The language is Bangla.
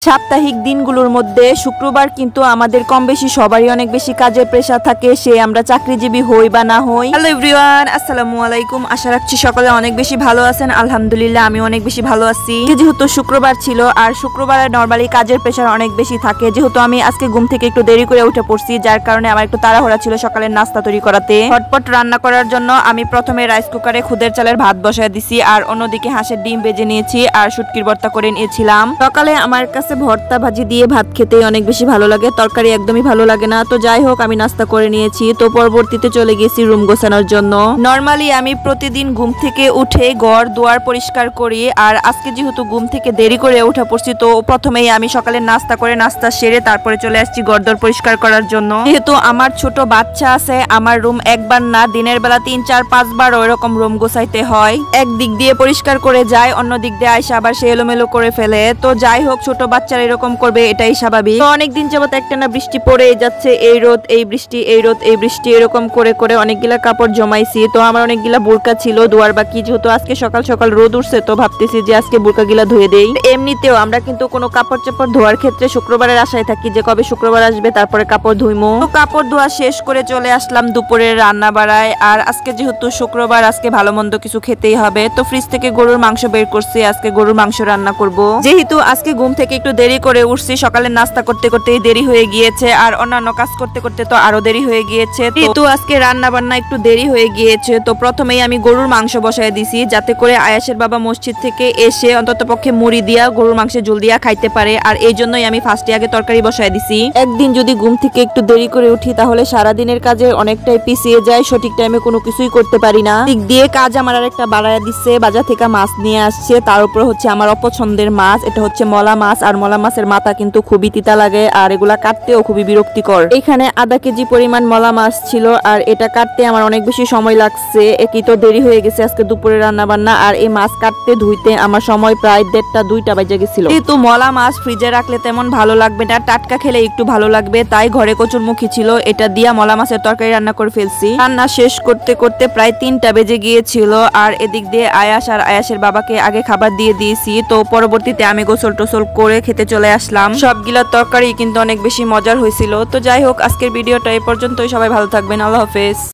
সাপ্তাহিক দিনগুলোর মধ্যে শুক্রবার কিন্তু আমাদের কম বেশি সবারই অনেক বেশি কাজের প্রেশার থাকে, সে আমরা চাকরিজীবী হই বা না হই। হ্যালো এভরিওয়ান, আসসালামু আলাইকুম। আশা রাখছি সকলে অনেক বেশি ভালো আছেন। আলহামদুলিল্লাহ আমি অনেক বেশি ভালো আছি। যেহেতু শুক্রবার ছিল আর শুক্রবারে নরমালি কাজের প্রেশার অনেক বেশি থাকে, যেহেতু আমি আজকে ঘুম থেকে একটু দেরি করে উঠে পড়ছি, যার কারণে আমার একটু তাড়াহুড়া ছিল সকালের নাস্তা তৈরি করাতে। ঝটপট রান্না করার জন্য আমি প্রথমে রাইস কুকারে খুদের চালের ভাত বসায় দিছি, আর অন্যদিকে হাঁসের ডিম ভেজে নিয়েছি আর শুটকির ভর্তা করে নিয়েছিলাম। সকালে আমার কাছে ভর্তা ভাজি দিয়ে ভাত খেতে অনেক বেশি ভালো লাগে, তরকারি একদমই ভালো লাগে না। তো যাই হোক, আমি নাস্তা করে নিয়েছি। তো পরবর্তীতে চলে গেছি রুম গোছানোর জন্য। নরমালি আমি প্রতিদিন ঘুম থেকে উঠে ঘর দুয়ার পরিষ্কার করি, আর আজকে যেহেতু ঘুম থেকে দেরি করে উঠে পড়ছি, তো প্রথমেই আমি সকালে নাস্তা করে নাস্তা সেরে তারপরে চলে আসছি ঘর দর পরিষ্কার করার জন্য। যেহেতু আমার ছোট বাচ্চা আছে, আমার রুম একবার না দিনের বেলা 3-4-5 বার ওইরকম রুম গোছাইতে হয়। একদিক দিয়ে পরিষ্কার করে যায়, অন্য দিক দিয়ে আইসা আবার সে এলোমেলো করে ফেলে। তো যাই হোক, ছোট বাচ্চারা এরকম করবে, এটাই স্বাভাবিক। তো অনেকদিন যাবত একটানা বৃষ্টি পড়ে যাচ্ছে, এই রোদ এই বৃষ্টি, এই রোদ এই বৃষ্টি, এরকম করে করে অনেকগুলা কাপড় জমাইছি। তো আমার অনেকগুলা বোরকা ছিল ধোয়ার বাকি, যেহেতু আজকে সকাল সকাল রোদ উঠছে, তো ভাবতেছি যে আজকে বোরকা গিলা ধুয়ে দেই। এমনিতেও আমরা কিন্তু কোনো কাপড় চাপড় ধোয়ার ক্ষেত্রে শুক্রবারের আশায় থাকি যে কবে শুক্রবার আসবে তারপরে কাপড় ধুইমো। তো কাপড় ধোয়া শেষ করে চলে আসলাম দুপুরের রান্না বাড়ায়। আর আজকে যেহেতু শুক্রবার, আজকে ভালো মন্দ কিছু খেতেই হবে। তো ফ্রিজ থেকে গরুর মাংস বের করছি, আজকে গরুর মাংস রান্না করব। যেহেতু আজকে ঘুম থেকে একটু দেরি করে উঠছি, সকালে নাস্তা করতে করতেই দেরি হয়ে গিয়েছে, আর অন্যান্য কাজ করতে করতে তো আরো দেরি হয়ে গিয়েছে। তো আজকে রান্না বান্না একটু দেরি হয়ে গিয়েছে। তো প্রথমেই আমি গরুর মাংস বসায় দিছি, যাতে করে আয়াসের বাবা মসজিদ থেকে এসে অন্তত পক্ষে মুড়ি দিয়া গরুর মাংসে জল দিয়া খাইতে পারে, আর এই জন্যই আমি ফার্স্টে আগে তরকারি বসায় দিছি। একদিন যদি ঘুম থেকে একটু দেরি করে উঠি, তাহলে সারাদিনের কাজে অনেকটাই পিছিয়ে যায়, সঠিক টাইমে কোনো কিছুই করতে পারি না। দিক দিয়ে কাজ আমার আর একটা বাড়ায় দিচ্ছে, বাজার থেকে মাছ নিয়ে আসছে, তার উপর হচ্ছে আমার অপছন্দের মাছ, এটা হচ্ছে মলা মাছ। আর মলা মাছের মাথা কিন্তু খুবই তিতা লাগে, আর এগুলা কাটতেও খুবই বিরক্তিকর। এখানে আধা কেজি পরিমাণ মলা মাছ ছিল, আর এটা কাটতে আমার অনেক বেশি সময় লাগছে। একই তো দেরি হয়ে গেছে আজকে দুপুরে রান্না বান্না, আর এই মাছ কাটতে ধুইতে আমার সময় প্রায় 1:30-2টা বেজে গেছিল। কিন্তু মলা মাছ ফ্রিজে রাখলে তেমন ভালো লাগবে না, টাটকা খেলে একটু ভালো লাগবে, তাই ঘরে কচুরমুখী ছিল, এটা দিয়া মলা মাছের তরকারি রান্না করে ফেলছি। রান্না শেষ করতে করতে প্রায় 3টা বেজে গিয়েছিল, আর এদিক দিয়ে আয়াস আর আয়াসের বাবাকে আগে খাবার দিয়ে দিয়েছি। তো পরবর্তীতে আমি গোসল টোসল করে খেতে চলে আসলাম। সবগুলা তরকারি কিন্তু অনেক বেশি মজার হয়েছিল। তো যাই হোক, আজকের ভিডিওটা এই পর্যন্তই। সবাই ভালো থাকবেন। আল্লাহ হাফেজ।